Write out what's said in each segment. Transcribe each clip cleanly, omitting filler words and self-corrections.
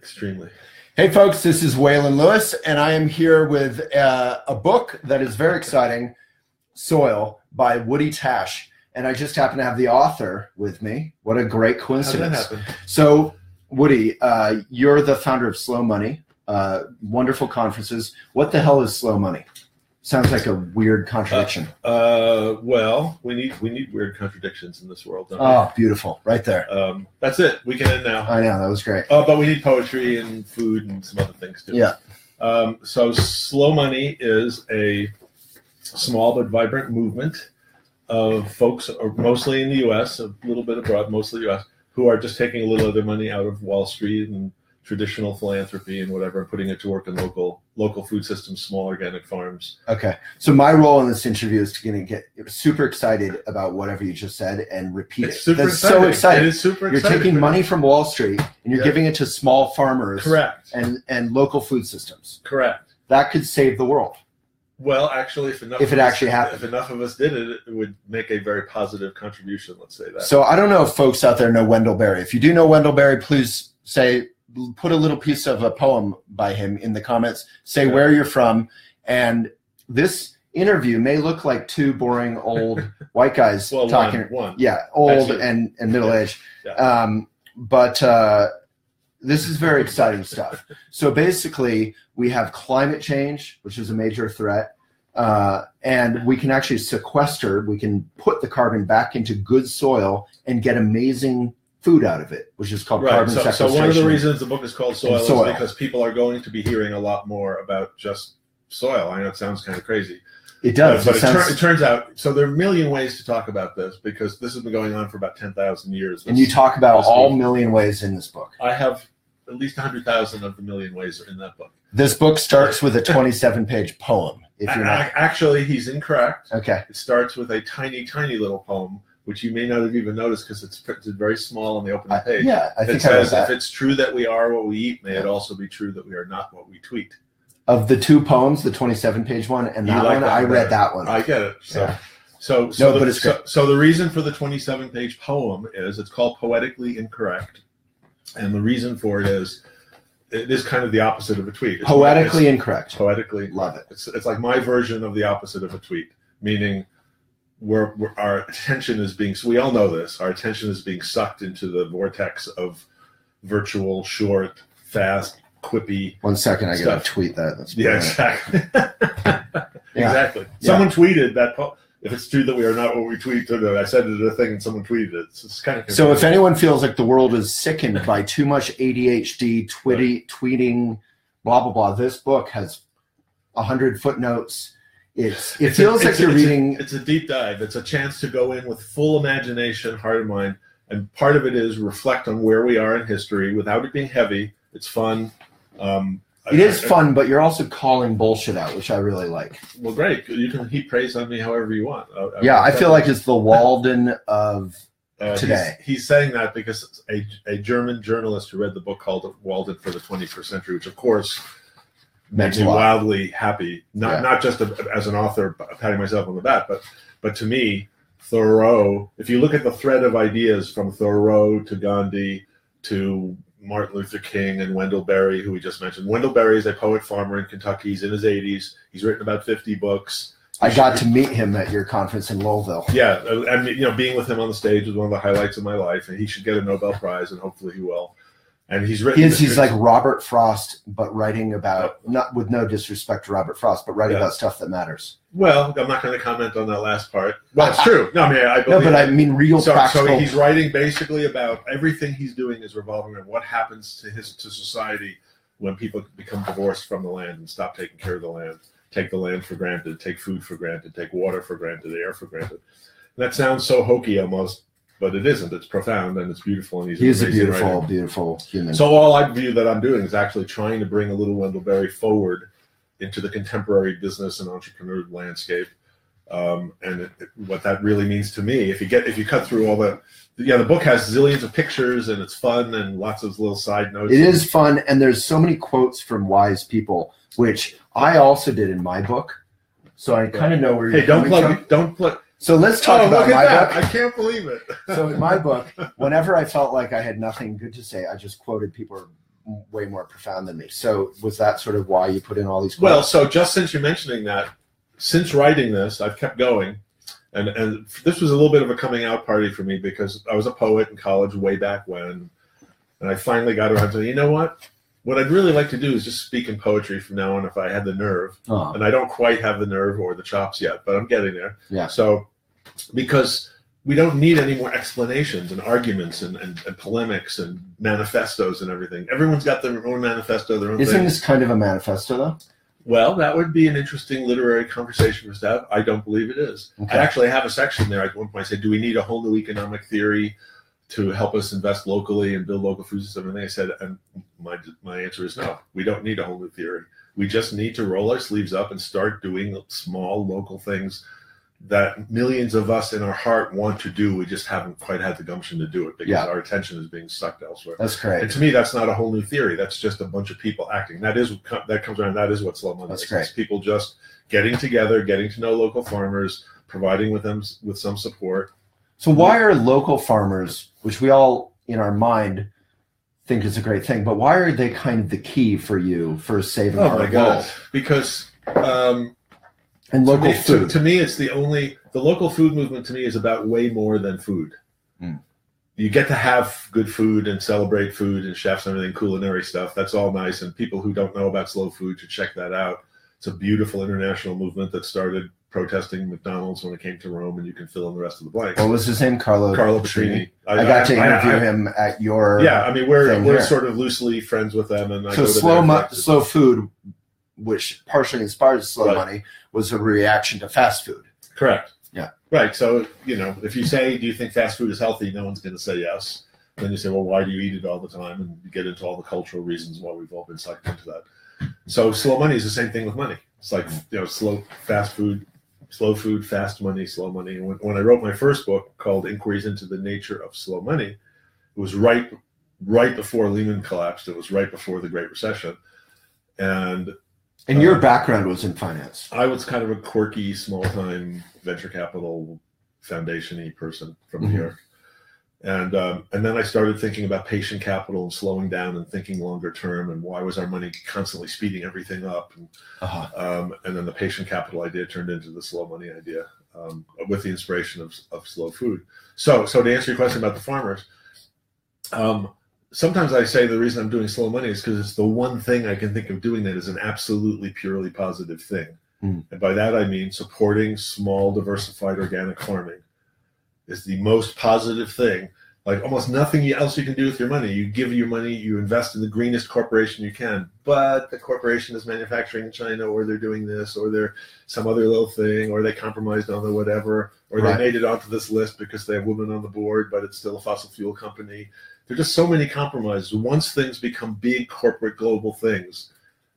Extremely. Hey folks, this is Waylon Lewis, and I am here with a book that is very exciting, Soil, by Woody Tasch. And I just happen to have the author with me. What a great coincidence. How did that happen? So, Woody, you're the founder of Slow Money, wonderful conferences. What the hell is Slow Money? Sounds like a weird contradiction. Well, we need weird contradictions in this world, don't we? Oh, beautiful. Right there. That's it. We can end now. I know. That was great. But we need poetry and food and some other things, too. Yeah. So Slow Money is a small but vibrant movement of folks, mostly in the U.S., a little bit abroad, mostly U.S., who are just taking a little of their money out of Wall Street and traditional philanthropy and whatever, putting it to work in local food systems, small organic farms. Okay. So my role in this interview is to get super excited about whatever you just said and repeat it. That's so exciting. It is super exciting. You're taking money from Wall Street and you're giving it to small farmers. Correct. And local food systems. Correct. That could save the world. Well, actually, if enough of us did it, it would make a very positive contribution, let's say that. So I don't know if folks out there know Wendell Berry. If you do know Wendell Berry, please put a little piece of a poem by him in the comments. Say where you're from. And this interview may look like two boring old white guys talking. One. Yeah, old and middle-aged. Yeah. But this is very exciting stuff. So basically, we have climate change, which is a major threat. And we can actually sequester, we can put the carbon back into good soil and get amazing food out of it, which is called carbon sequestration. So one of the reasons the book is called Soil is because people are going to be hearing a lot more about just soil. I know it sounds kind of crazy. It does. But it turns out, so there are a million ways to talk about this because this has been going on for about 10,000 years. And you talk about all million ways in this book. I have at least 100,000 of the million ways in that book. This book starts with a 27-page poem. If you're not... Actually, he's incorrect. Okay. It starts with a tiny, tiny little poem, which you may not have even noticed because it's printed very small on the opening page. I think it says, if it's true that we are what we eat, may it also be true that we are not what we tweet. Of the two poems, the 27-page one and that one, I read that one. I get it. So the reason for the 27-page poem is it's called Poetically Incorrect. And the reason for it is kind of the opposite of a tweet. It's poetically incorrect. Poetically. Love it. It's like my version of the opposite of a tweet, meaning our attention is being, so we all know this, our attention is being sucked into the vortex of virtual, short, fast, quippy. 1 second, I got to tweet that. That's exactly. Exactly. Someone tweeted that, if it's true that we are not what we tweet, I said it a thing and someone tweeted it. So it's kind of confusing. So if anyone feels like the world is sickened by too much ADHD, tweeting, blah, blah, blah, this book has 100 footnotes. It feels like you're reading. It's a deep dive. It's a chance to go in with full imagination, heart and mind. And part of it is reflect on where we are in history without it being heavy. It's fun. It is fun, but you're also calling bullshit out, which I really like. Well, great. You can heap praise on me however you want. I feel like it's the Walden of today. He's saying that because a German journalist who read the book called it Walden for the 21st Century, which, of course, makes me wildly happy. Not just as an author patting myself on the back, but to me, Thoreau, if you look at the thread of ideas from Thoreau to Gandhi to Martin Luther King and Wendell Berry, who we just mentioned. Wendell Berry is a poet farmer in Kentucky. He's in his 80s. He's written about 50 books. I got to meet him at your conference in Louisville. Yeah, and being with him on the stage was one of the highlights of my life. And he should get a Nobel Prize, and hopefully he will. And he's written. He's like Robert Frost, but writing about, not with no disrespect to Robert Frost, but writing about stuff that matters. Well, I'm not going to comment on that last part. Well, it's true. No, I mean real practical. So he's writing basically about everything he's doing is revolving around what happens to society when people become divorced from the land and stop taking care of the land, take the land for granted, take food for granted, take water for granted, air for granted. And that sounds so hokey almost. But it isn't. It's profound and it's beautiful. And he's a beautiful, beautiful human. So all I view that I'm doing is actually trying to bring a little Wendell Berry forward into the contemporary business and entrepreneur landscape. What that really means to me, if you cut through all the book has zillions of pictures and it's fun and lots of little side notes. It is fun, and there's so many quotes from wise people, which I also did in my book. So I kind of know where you're coming from. Don't plug. So let's talk about my book. I can't believe it. So in my book, whenever I felt like I had nothing good to say, I just quoted people way more profound than me. So was that sort of why you put in all these quotes? Well, so just since you're mentioning that, since writing this, I've kept going. And this was a little bit of a coming out party for me because I was a poet in college way back when. And I finally got around to, you know what I'd really like to do is just speak in poetry from now on if I had the nerve. Oh. And I don't quite have the nerve or the chops yet, but I'm getting there. Yeah. So because we don't need any more explanations and arguments and polemics and manifestos and everything. Everyone's got their own manifesto, their own Isn't thing. this kind of a manifesto, though? Well, that would be an interesting literary conversation for staff. I don't believe it is. Okay. I actually have a section there at one point. I said, do we need a whole new economic theory to help us invest locally and build local food systems? And they said, and my answer is no. We don't need a whole new theory. We just need to roll our sleeves up and start doing small local things that millions of us in our heart want to do. We just haven't quite had the gumption to do it because our attention is being sucked elsewhere. That's great. And to me, that's not a whole new theory. That's just a bunch of people acting. That comes around. That is what slow money is. Great. It's people just getting together, getting to know local farmers, providing with them with some support. So why are local farmers, which we all in our mind think is a great thing, but why are they kind of the key for you for saving our world? God. Because and local food. To me, it's the local food movement to me is about way more than food. Mm. You get to have good food and celebrate food and chefs and everything, culinary stuff. That's all nice. And people who don't know about slow food should check that out. It's a beautiful international movement that started protesting McDonald's when it came to Rome, and you can fill in the rest of the blank. What was his name? Carlo Petrini. I got to interview him at your we're sort of loosely friends with them. And so slow food, which partially inspired slow money, was a reaction to fast food. Correct. Yeah. Right. So, if you say, do you think fast food is healthy? No one's going to say yes. Then you say, well, why do you eat it all the time? And you get into all the cultural reasons why we've all been sucked into that. So slow money is the same thing with money. It's like, slow food, fast money, slow money. And when I wrote my first book called Inquiries into the Nature of Slow Money, it was right before Lehman collapsed. It was right before the Great Recession. And your background was in finance. I was kind of a quirky, small-time venture capital foundation-y person from New York. And then I started thinking about patient capital and slowing down and thinking longer term and why was our money constantly speeding everything up. And then the patient capital idea turned into the slow money idea with the inspiration of slow food. So to answer your question about the farmers, sometimes I say the reason I'm doing slow money is because it's the one thing I can think of doing that is an absolutely purely positive thing. And by that I mean supporting small, diversified organic farming is the most positive thing. Like almost nothing else you can do with your money. You give your money, you invest in the greenest corporation you can, but the corporation is manufacturing in China, or they're doing this, or they're some other little thing, or they compromised on the whatever, or they made it onto this list because they have women on the board, but it's still a fossil fuel company. There are just so many compromises. Once things become big corporate global things,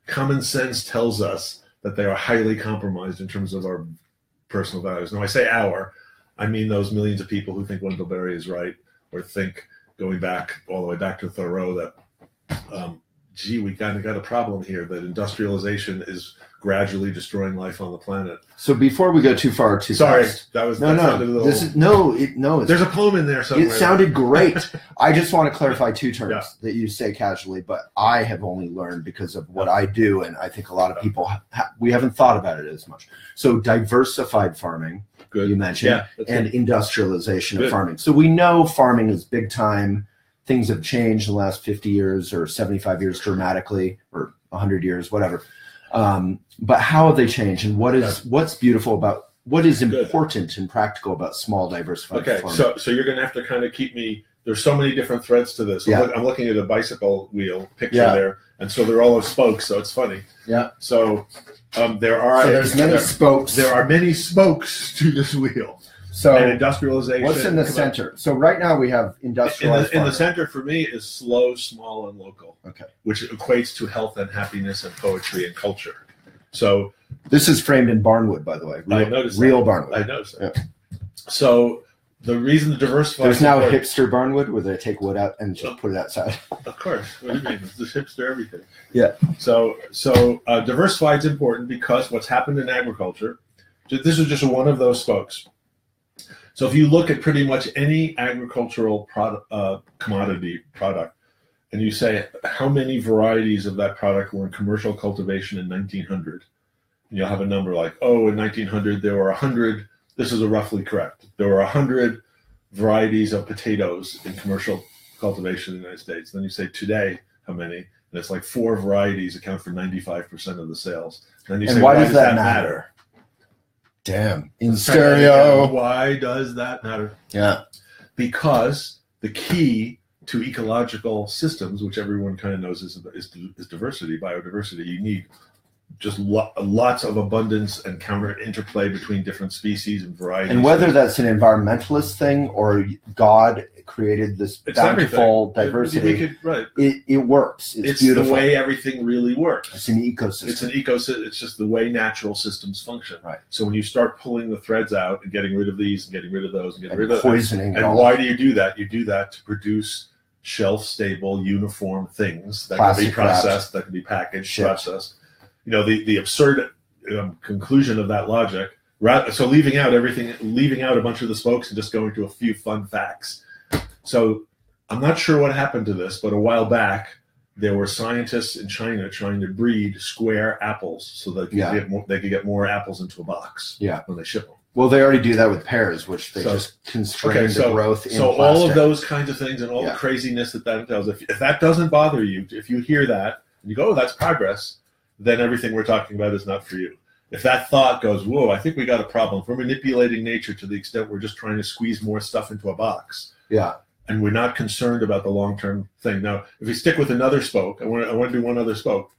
common sense tells us that they are highly compromised in terms of our personal values. Now I say I mean those millions of people who think Wendell Berry is right, or think going back all the way back to Thoreau that, we kind of got a problem here, that industrialization is gradually destroying life on the planet. So before we go too far, fast, there's a poem in there somewhere. It sounded great. I just want to clarify two terms that you say casually, but I have only learned because of what I do, and I think a lot of people we haven't thought about it as much. So diversified farming. Good. You mentioned, and industrialization of farming. So we know farming is big time. Things have changed in the last 50 years or 75 years dramatically, or 100 years, whatever. But how have they changed, and what's beautiful about, what is important and practical about small diversified farming? So you're going to have to kind of keep me. There's so many different threads to this. I'm looking at a bicycle wheel picture there, and so they're all spokes. So it's funny. Yeah. So there's many spokes. There are many spokes to this wheel. So and industrialization. What's in the center? So right now we have industrialized in the center for me is slow, small, and local. Okay. Which equates to health and happiness and poetry and culture. So this is framed in barnwood, by the way. Real barnwood. I noticed that. Yeah. So the reason to diversify. There's now a hipster barnwood where they take wood out and just put it outside. Of course. What do you mean? It's the hipster everything. Yeah. So diversify is important because what's happened in agriculture. This is just one of those spokes. So if you look at pretty much any agricultural commodity product, and you say how many varieties of that product were in commercial cultivation in 1900, and you'll have a number like, oh, in 1900 there were 100. This is roughly correct. There were 100 varieties of potatoes in commercial cultivation in the United States. Then you say today, how many? And it's like 4 varieties account for 95% of the sales. Then you say, why does that matter? Damn. In stereo. Why does that matter? Yeah. Because the key to ecological systems, which everyone kind of knows is diversity, biodiversity. You need just lots of abundance and counter interplay between different species and varieties. And whether that's an environmentalist thing or God created this bountiful diversity, it works. It's beautiful. The way everything really works. It's an ecosystem. It's an ecosystem. It's just the way natural systems function. Right. So when you start pulling the threads out and getting rid of these and getting rid of those and getting rid of poisoning, and why do you do that? You do that to produce shelf-stable, uniform things that can be processed, that can be packaged, processed. You know, the absurd conclusion of that logic. So leaving out a bunch of the spokes and just going to a few fun facts. So I'm not sure what happened to this, but a while back there were scientists in China trying to breed square apples so that they could get more apples into a box when they ship them. Well, they already do that with pears, which they just constrain the growth in plastic. So all of those kinds of things and all the craziness that entails, if that doesn't bother you, if you hear that and you go, oh, that's progress, then everything we're talking about is not for you. If that thought goes, whoa, I think we got a problem. If we're manipulating nature to the extent we're just trying to squeeze more stuff into a box, and we're not concerned about the long-term thing. Now, if we stick with another spoke, I want to do one other spoke,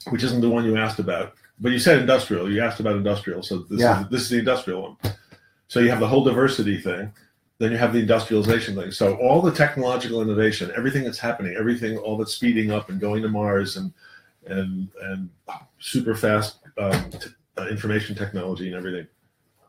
which isn't the one you asked about. But you said industrial. You asked about industrial, so this is the industrial one. So you have the whole diversity thing. Then you have the industrialization thing. So all the technological innovation, everything that's happening, all that's speeding up and going to Mars and super fast information technology and everything.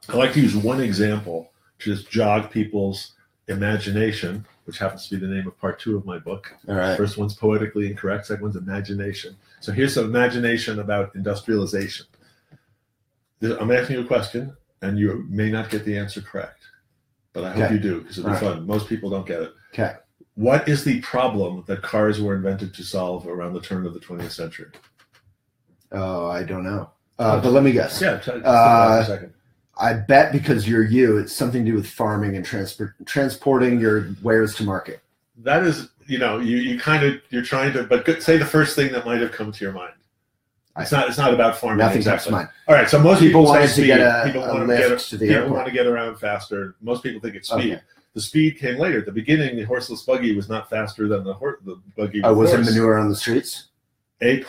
I like to use one example to just jog people's imagination, which happens to be the name of part 2 of my book. All right. First one's poetically incorrect. Second one's imagination. So here's some imagination about industrialization. I'm asking you a question, and you may not get the answer correct, but I hope you do because it'll be fun. Most people don't get it. Okay. What is the problem that cars were invented to solve around the turn of the 20th century? Oh, I don't know. But let me guess. Yeah, just a second. I bet because you're it's something to do with farming and transporting your wares to market. That is, you're trying to, but say the first thing that might have come to your mind. It's not about farming. Nothing comes to mind. All right, so most people wanted say to get people want to get around faster. Most people think it's speed. Okay. The speed came later. At the beginning, the horseless buggy was not faster than the buggy. Was it manure on the streets? A+,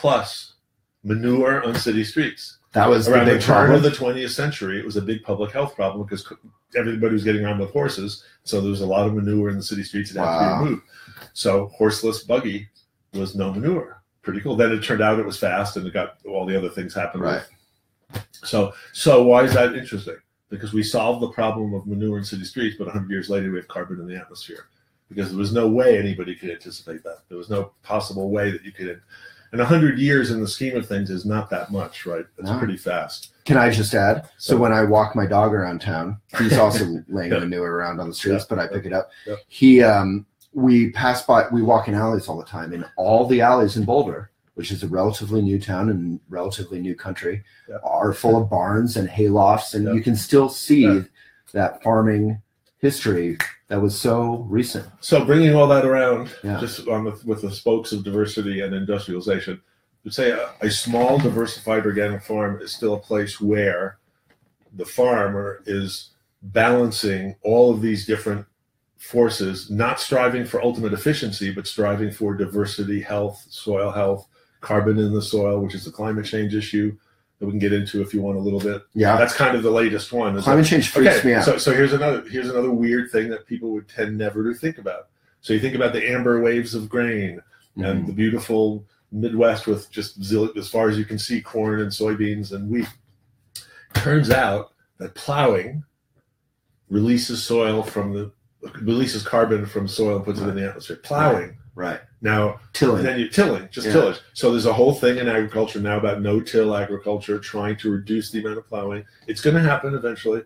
manure on city streets. That was around the big turn of the 20th century. It was a big public health problem because everybody was getting around with horses, so there was a lot of manure in the city streets that had to be removed. So horseless buggy was no manure. Pretty cool. Then it turned out it was fast, and it got all the other things happened. Right. So why is that interesting? Because we solved the problem of manure in city streets, but 100 years later we have carbon in the atmosphere. Because there was no way anybody could anticipate that. There was no possible way that you could. And 100 years in the scheme of things is not that much, right? It's pretty fast. Can I just add? So when I walk my dog around town, he's also laying manure around on the streets, but I pick it up. Yep. We walk in alleys all the time, and all the alleys in Boulder, which is a relatively new town and relatively new country, are full of barns and haylofts, and you can still see that farming history that was so recent. So bringing all that around, just with the spokes of diversity and industrialization, would say a small diversified organic farm is still a place where the farmer is balancing all of these different forces, not striving for ultimate efficiency, but striving for diversity, health, soil health, carbon in the soil, which is the climate change issue that we can get into if you want a little bit. Yeah, that's kind of the latest one. Climate change freaks me out. So here's another weird thing that people would tend never to think about. So you think about the amber waves of grain and the beautiful Midwest with just as far as you can see corn and soybeans and wheat. Turns out that plowing releases carbon from soil and puts it in the atmosphere. Plowing. Right. Now, tilling. Then tillage. So there's a whole thing in agriculture now about no-till agriculture, trying to reduce the amount of plowing. It's going to happen eventually.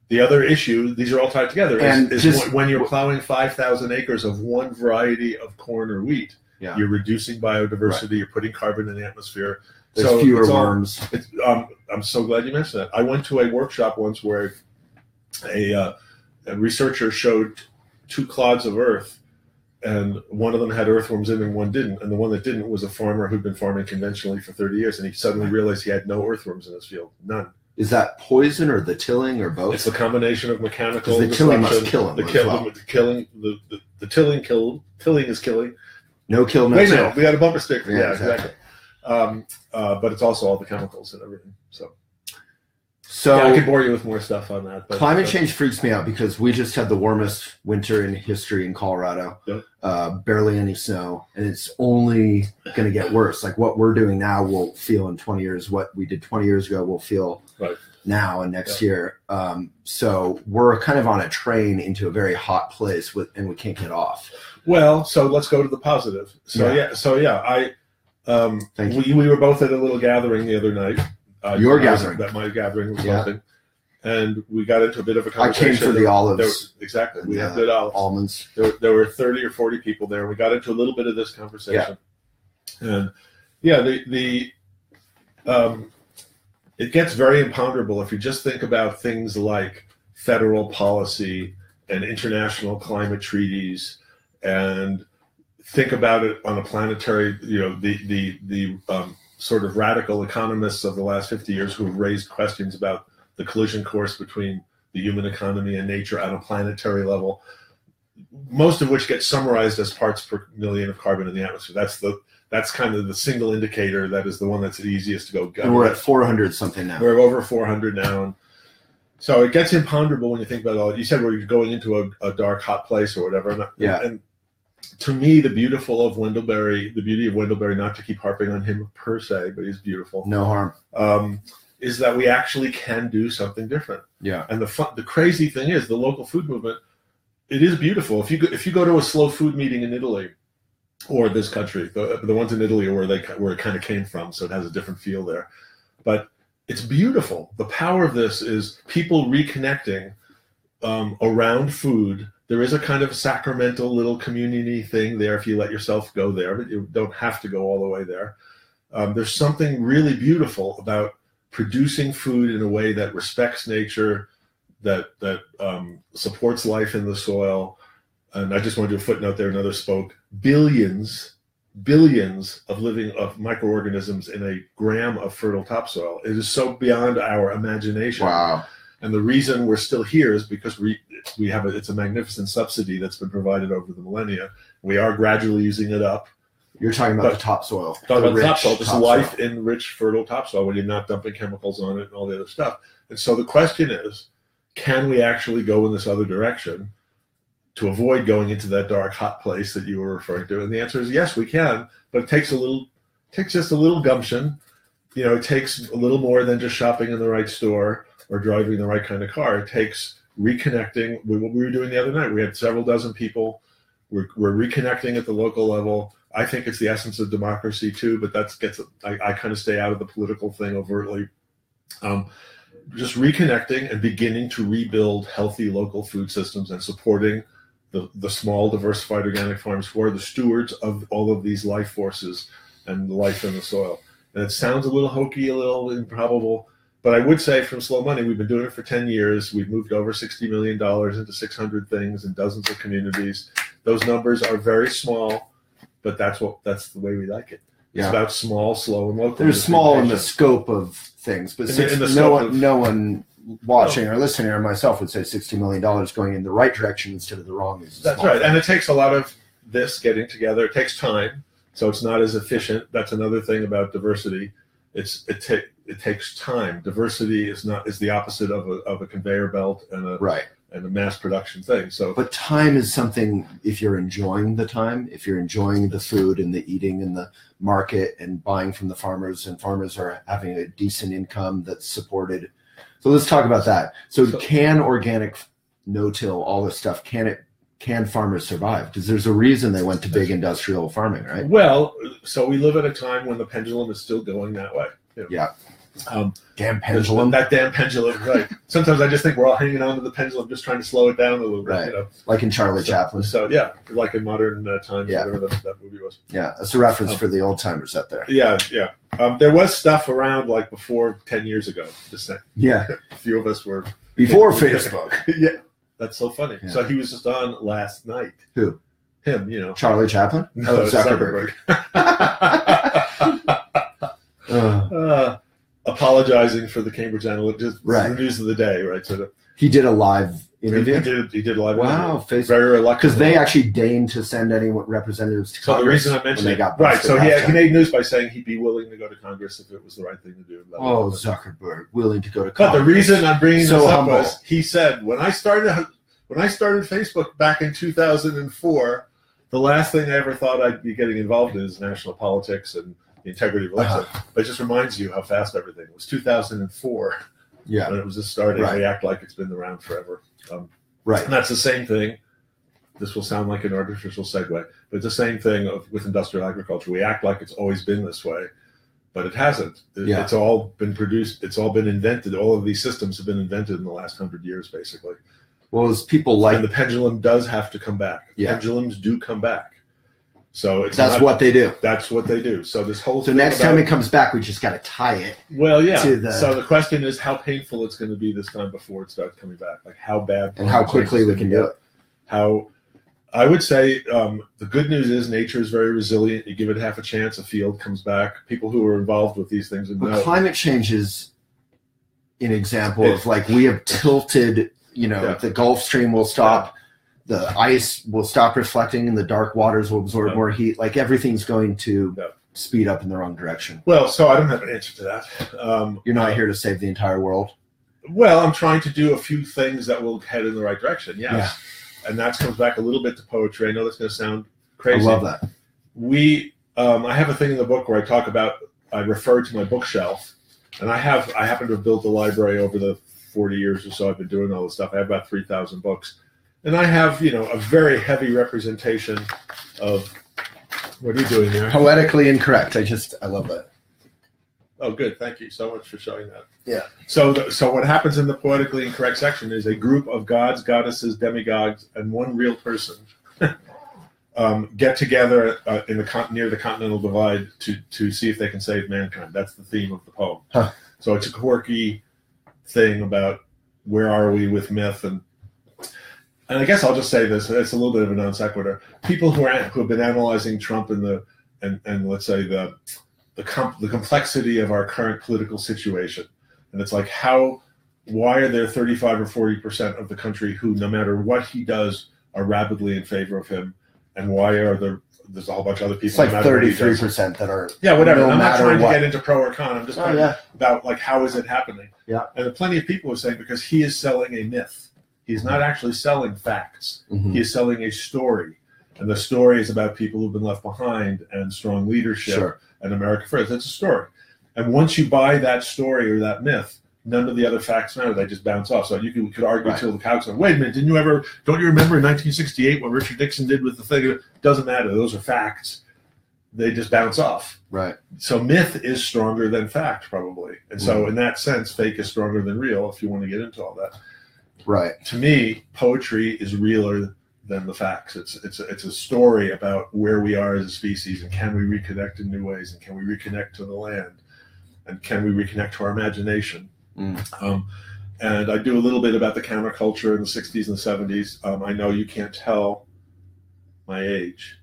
The other issue, these are all tied together, is when you're plowing 5,000 acres of one variety of corn or wheat, Yeah. You're reducing biodiversity. You're putting carbon in the atmosphere. There's fewer worms. I'm so glad you mentioned that. I went to a workshop once where a researcher showed 2 clods of earth, and one of them had earthworms in and one didn't. And the one that didn't was a farmer who'd been farming conventionally for 30 years, and he suddenly realized he had no earthworms in his field. None. Is that poison or the tilling or both? It's a combination of mechanical. The tilling must kill him. The tilling is killing. No kill, no Wait a till. minute, we got a bumper sticker. Yeah, exactly. But it's also all the chemicals and everything. So I could bore you with more stuff on that. But, climate change freaks me out because we just had the warmest winter in history in Colorado. Yep. Barely any snow, and it's only going to get worse. Like what we're doing now, we'll feel in 20 years. What we did 20 years ago, we'll feel now and next year. So we're kind of on a train into a very hot place, and we can't get off. Well, so let's go to the positive. We were both at a little gathering the other night. Your gathering. My gathering was something. And we got into a bit of a conversation. I came for the olives. Exactly. We have good olives. Almonds. There were 30 or 40 people there. We got into a little bit of this conversation. And it gets very imponderable if you just think about things like federal policy and international climate treaties, and think about it on a planetary, the sort of radical economists of the last 50 years who have raised questions about the collision course between the human economy and nature on a planetary level, most of which gets summarized as parts per million of carbon in the atmosphere. That's kind of the single indicator that is the one that's the easiest to go. And we're at 400 something now. We're over 400 now. And so it gets imponderable when you think about all. You said we're going into a dark, hot place or whatever. And to me, the beauty of Wendleberry, not to keep harping on him per se, but he's beautiful. No harm. Is that we actually can do something different. Yeah. And the crazy thing is the local food movement. It is beautiful. If you go to a slow food meeting in Italy or this country, the ones in Italy are where it kind of came from, so it has a different feel there. But it's beautiful. The power of this is people reconnecting around food. There is a kind of sacramental little community thing there if you let yourself go there, but you don't have to go all the way there. There's something really beautiful about producing food in a way that respects nature, that supports life in the soil. And I just want to do a footnote there, another spoke. Billions of microorganisms in a gram of fertile topsoil. It is so beyond our imagination. Wow. And the reason we're still here is because we have it's a magnificent subsidy that's been provided over the millennia. We are gradually using it up. You're talking about the topsoil. Talking about the topsoil. This life in rich, fertile topsoil when you're not dumping chemicals on it and all the other stuff. And so the question is, can we actually go in this other direction to avoid going into that dark, hot place that you were referring to? And the answer is yes, we can, but it takes just a little gumption. It takes a little more than just shopping in the right store or driving the right kind of car. It takes reconnecting. What we were doing the other night, we had several dozen people. We're reconnecting at the local level. I think it's the essence of democracy too, but I kind of stay out of the political thing overtly. Just reconnecting and beginning to rebuild healthy local food systems and supporting the small diversified organic farms who are the stewards of all of these life forces and life in the soil. And it sounds a little hokey, a little improbable, but I would say from Slow Money, we've been doing it for 10 years. We've moved over $60 million into 600 things in dozens of communities. Those numbers are very small, but that's the way we like it. It's about small, slow, and local. They're small in the scope of things, but no one watching or listening or myself would say $60 million going in the right direction instead of the wrong. That's right. And it takes a lot of this getting together. It takes time, so it's not as efficient. That's another thing about diversity. It takes time. Diversity is the opposite of a conveyor belt and a mass production thing. But time is something, if you're enjoying the time, if you're enjoying the food and the eating and the market and buying from the farmers, and farmers are having a decent income that's supported. So let's talk about that. So can organic, no-till, all this stuff, can farmers survive? Because there's a reason they went to big industrial farming, right? Well, so we live at a time when the pendulum is still going that way. Yeah. Damn pendulum. That damn pendulum, right. Sometimes I just think we're all hanging on to the pendulum, just trying to slow it down a little bit. Right. You know? Like in Charlie Chaplin. So, yeah, like in Modern Times, Yeah. whatever that movie was. Yeah, that's a reference for the old timers out there. Yeah, yeah. There was stuff around like before 10 years ago, just saying. Yeah. A few of us were. Before Facebook. Yeah, that's so funny. Yeah. So he was just on last night. Who? Him, you know. Charlie Chaplin? No, Oh, Zuckerberg. Apologizing for the Cambridge Analytica, Right. the news of the day, right? So He did a live interview? he did a live Wow, interview. Facebook. Very reluctant. Because they actually deigned to send any representatives to So the Congress reason I when mentioned they it, got right? busted So last he time. made news by saying he'd be willing to go to Congress if it was the right thing to do. Blah, blah, Oh, blah. Zuckerberg, willing to go to But Congress. the reason I'm bringing So this up humble. was he said when I started Facebook back in 2004, the last thing I ever thought I'd be getting involved in is national politics and the integrity of elections. But it just reminds you how fast everything was. 2004 Yeah, when it was just starting. Right. We act like it's been around forever. right. And that's the same thing. This will sound like an artificial segue, but it's the same thing with industrial agriculture. We act like it's always been this way, but it hasn't. Yeah. It's all been produced. It's all been invented. All of these systems have been invented in the last 100 years, basically. Well, as people like, And the pendulum does have to come back. Yeah. Pendulums do come back. So it's that's not, what they do. That's what they do. So this whole So thing next about, time it comes back, we just got to tie it. well, yeah. to the- So the question is how painful it's going to be this time before it starts coming back. Like how bad And how quickly we can do it. How I would say the good news is nature is very resilient. You give it half a chance, a field comes back. People who are involved with these things But know. climate change is an example of like we have tilted, Yeah. the Gulf Stream will stop, the ice will stop reflecting, and the dark waters will absorb Yeah. more heat. Like everything's going to Yeah. speed up in the wrong direction. Well, so I don't have an answer to that. You're not here to save the entire world. Well, I'm trying to do a few things that will head in the right direction. Yes. And that comes back a little bit to poetry. I know that's going to sound crazy. I love that. I have a thing in the book where I talk about, I refer to my bookshelf, and I happen to have built a library over the 40 years or so I've been doing all this stuff. I have about 3,000 books. And I have, a very heavy representation of, what are you doing there? Poetically incorrect. I love that. Oh, good. Thank you so much for showing that. Yeah. So what happens in the poetically incorrect section is a group of gods, goddesses, demigods, and one real person get together near the Continental Divide to see if they can save mankind. That's the theme of the poem. Huh. So it's a quirky thing about where are we with myth and I guess I'll just say this. It's a little bit of a non sequitur. People who have been analyzing Trump and let's say the complexity of our current political situation, and it's like why are there 35 or 40% of the country who, no matter what he does, are rabidly in favor of him, and why are there's a whole bunch of other people. It's like no matter what he does. 33% that are. Yeah, whatever. No I'm not matter trying what. to get into pro or con. I'm just talking about like how is it happening. Yeah. And plenty of people are saying because he is selling a myth. He's not actually selling facts. Mhm. He is selling a story. And the story is about people who've been left behind and strong leadership Sure. and America first. It's a story. And once you buy that story or that myth, none of the other facts matter. They just bounce off. So you could argue Right. till the cows come. Wait a minute, don't you remember in 1968 what Richard Nixon did with the thing? It doesn't matter. Those are facts. They just bounce off. Right. So myth is stronger than fact, probably. And so in that sense, fake is stronger than real, if you want to get into all that. Right. To me, poetry is realer than the facts. It's a story about where we are as a species, and can we reconnect in new ways, and can we reconnect to the land, and can we reconnect to our imagination. And I do a little bit about the counterculture in the 60s and the 70s. I know you can't tell my age,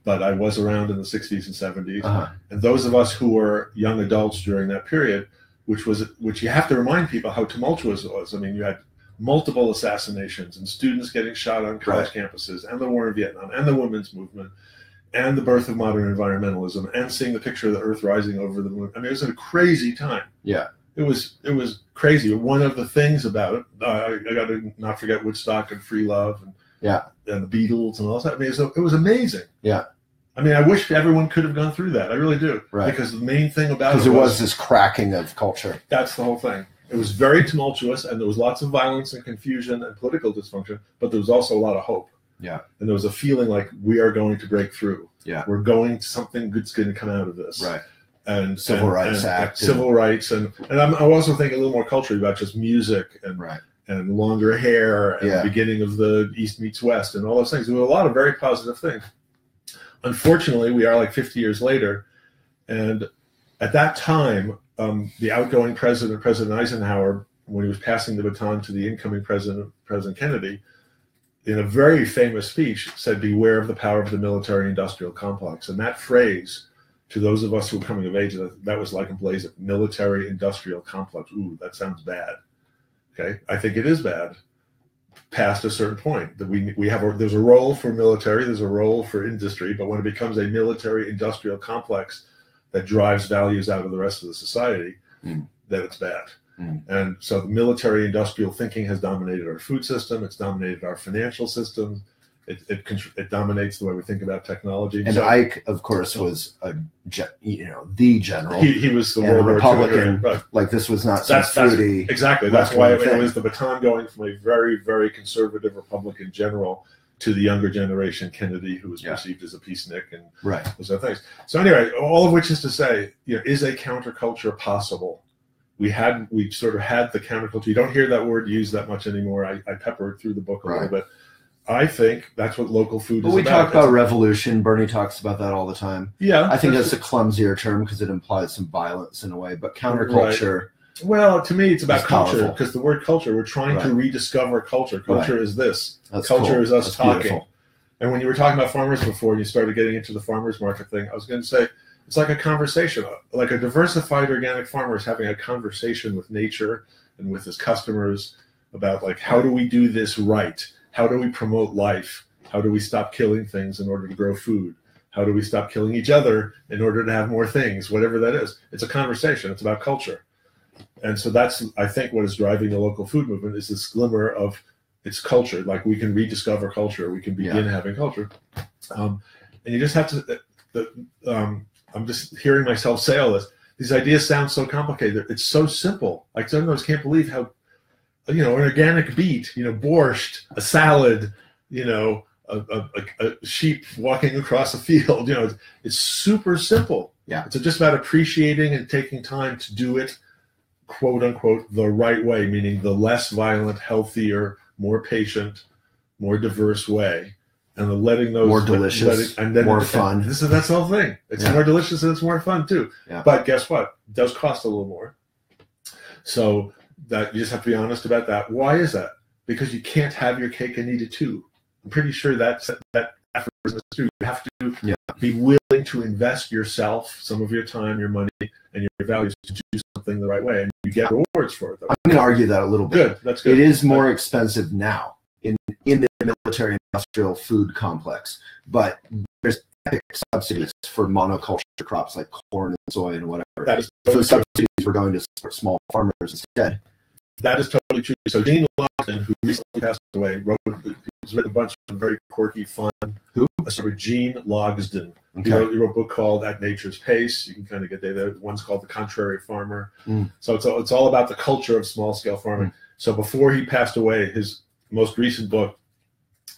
but I was around in the 60s and 70s. Uh-huh. And those of us who were young adults during that period, which you have to remind people how tumultuous it was. I mean, you had multiple assassinations and students getting shot on college campuses, and the war in Vietnam, and the women's movement, and the birth of modern environmentalism, and seeing the picture of the Earth rising over the moon. I mean, it was a crazy time. Yeah. It was crazy. One of the things about it, I got to not forget Woodstock and Free Love, and the Beatles and all that. I mean, it was amazing. Yeah. I mean, I wish everyone could have gone through that. I really do. Right. Because the main thing about it Because it was this cracking of culture. That's the whole thing. It was very tumultuous, and there was lots of violence and confusion and political dysfunction, but there was also a lot of hope. Yeah. And there was a feeling like we are going to break through. Yeah. Something good's going to come out of this. Right. and Civil Rights Act, civil rights, and I'm also thinking a little more culturally about just music and longer hair and the beginning of the East meets West and all those things. There were a lot of very positive things. Unfortunately, we are like 50 years later, and at that time, the outgoing president, President Eisenhower, when he was passing the baton to the incoming president, President Kennedy, in a very famous speech, said, "Beware of the power of the military-industrial complex." And that phrase, to those of us who were coming of age, that was like emblazoned, military-industrial complex. Ooh, that sounds bad. Okay, I think it is bad past a certain point. That there's a role for military, there's a role for industry, but when it becomes a military-industrial complex that drives values out of the rest of the society, then it's bad. And so the military-industrial thinking has dominated our food system. It's dominated our financial system. It dominates the way we think about technology. And so, Ike, of course, was the general. He was the World Republican. Right. Like this was not some fruity. Exactly. That's why it was the baton going from a very, very conservative Republican general to the younger generation, Kennedy, who was perceived as a peacenik and those other things. So anyway, all of which is to say, is a counterculture possible? We sort of had the counterculture. You don't hear that word used that much anymore. I peppered through the book a little bit. I think that's what local food is about. We talk about revolution. Bernie talks about that all the time. Yeah. I think that's a clumsier term because it implies some violence in a way. But counterculture. Well, to me, it's about culture, because the word culture, we're trying to rediscover culture. Culture is this. Culture is us talking. Beautiful. And when you were talking about farmers before, and you started getting into the farmers market thing, I was going to say, it's like a conversation. Like a diversified organic farmer is having a conversation with nature and with his customers about, like, how do we do this right? How do we promote life? How do we stop killing things in order to grow food? How do we stop killing each other in order to have more things? Whatever that is. It's a conversation. It's about culture. And so that's, I think, what is driving the local food movement is this glimmer of its culture. Like, we can rediscover culture. We can begin having culture. And you just have to, I'm just hearing myself say all this. These ideas sound so complicated. It's so simple. Like, sometimes I can't believe how, an organic beet, borscht, a salad, a sheep walking across a field, it's super simple. Yeah. It's just about appreciating and taking time to do it, quote unquote, the right way, meaning the less violent, healthier, more patient, more diverse way. And letting those more delicious, and then more fun. That's the whole thing. It's more delicious and it's more fun too. Yeah. But guess what? It does cost a little more. So that you just have to be honest about that. Why is that? Because you can't have your cake and eat it too. I'm pretty sure that business too. You have to be willing to invest yourself, some of your time, your money, and your values to do something the right way, and you get rewards for it. Though. I'm going to argue that a little bit. Good. That's good. It is more expensive now in the military-industrial food complex, but there's epic subsidies for monoculture crops like corn and soy and whatever. That is totally so subsidies were going to support small farmers instead. That is totally true. So Gene Logsdon, who recently passed away, he's written a bunch of very quirky, fun. Who? Gene Logsdon. Okay. He wrote a book called At Nature's Pace. You can kind of get there. One's called The Contrary Farmer. So it's all about the culture of small-scale farming. So before he passed away, his most recent book,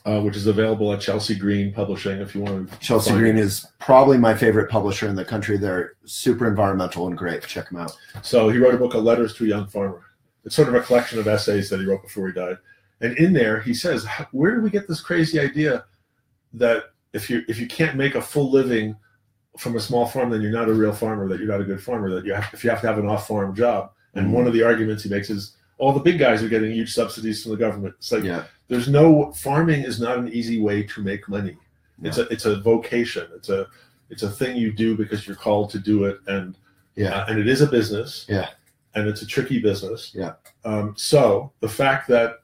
which is available at Chelsea Green Publishing, if you want to. Chelsea Green is probably my favorite publisher in the country. They're super environmental and great. Check them out. So he wrote a book called Letters to a Young Farmer. It's sort of a collection of essays that he wrote before he died. And in there, he says, where do we get this crazy idea that if you can't make a full living from a small farm, then you're not a real farmer, that you're not a good farmer, that if you have to have an off-farm job. And one of the arguments he makes is all the big guys are getting huge subsidies from the government. It's like farming is not an easy way to make money. It's a vocation. It's a thing you do because you're called to do it, and it is a business. Yeah. And it's a tricky business. Yeah. So the fact that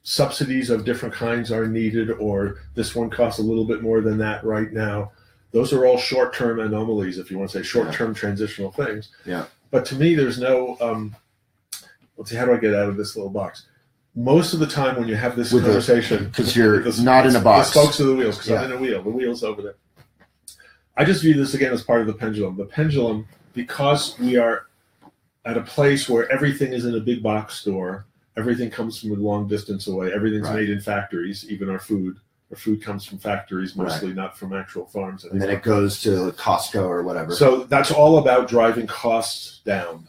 subsidies of different kinds are needed, or this one costs a little bit more than that right now, those are all short-term anomalies, if you want to say short-term transitional things. Yeah. But to me, there's no, let's see, how do I get out of this little box? Most of the time when you have this conversation, because you're not in a box. The spokes of the wheels, because I'm in a wheel. The wheel's over there. I just view this again as part of the pendulum. The pendulum, because we are at a place where everything is in a big box store, everything comes from a long distance away, everything's made in factories, even our food, Our food comes from factories mostly, not from actual farms anymore. And then it goes to Costco or whatever. So that's all about driving costs down.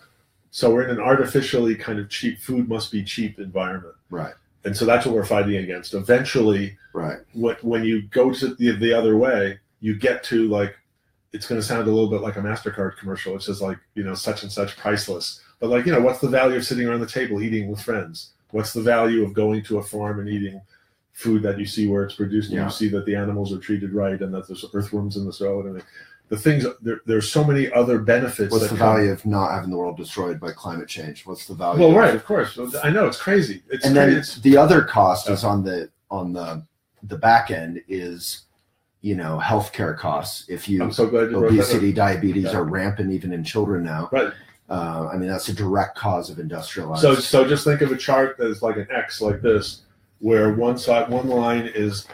So we're in an artificially kind of cheap, food must be cheap environment. Right. And so that's what we're fighting against. Eventually, when you go to the other way, you get to like, it's going to sound a little bit like a MasterCard commercial. It says like, such and such priceless. But like, what's the value of sitting around the table eating with friends? What's the value of going to a farm and eating food that you see where it's produced and you see that the animals are treated right and that there's earthworms in the soil and the things, there's so many other benefits. What's the value of not having the world destroyed by climate change? What's the value? Well, right, of course. I know it's crazy. Then the other cost is on the back end is, healthcare costs. If I'm so glad you obesity, diabetes are rampant even in children now. Right. That's a direct cause of industrialized. So just think of a chart that is like an X like this, where one line is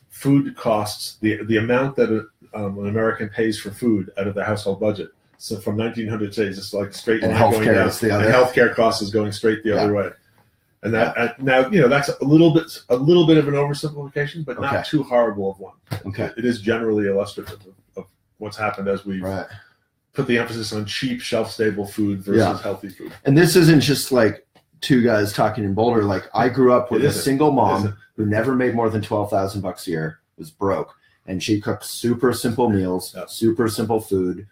food costs, the amount that an American pays for food out of the household budget. So from 1900 to today, it's just like straight line going down. And healthcare costs is going straight the other way. And that now that's a little bit of an oversimplification, but not too horrible of one. Okay. It is generally illustrative of what's happened as we put the emphasis on cheap, shelf-stable food versus healthy food. And this isn't just like two guys talking in Boulder. Like I grew up with a single mom who never made more than $12,000 a year, was broke, and she cooked super simple meals, super simple food,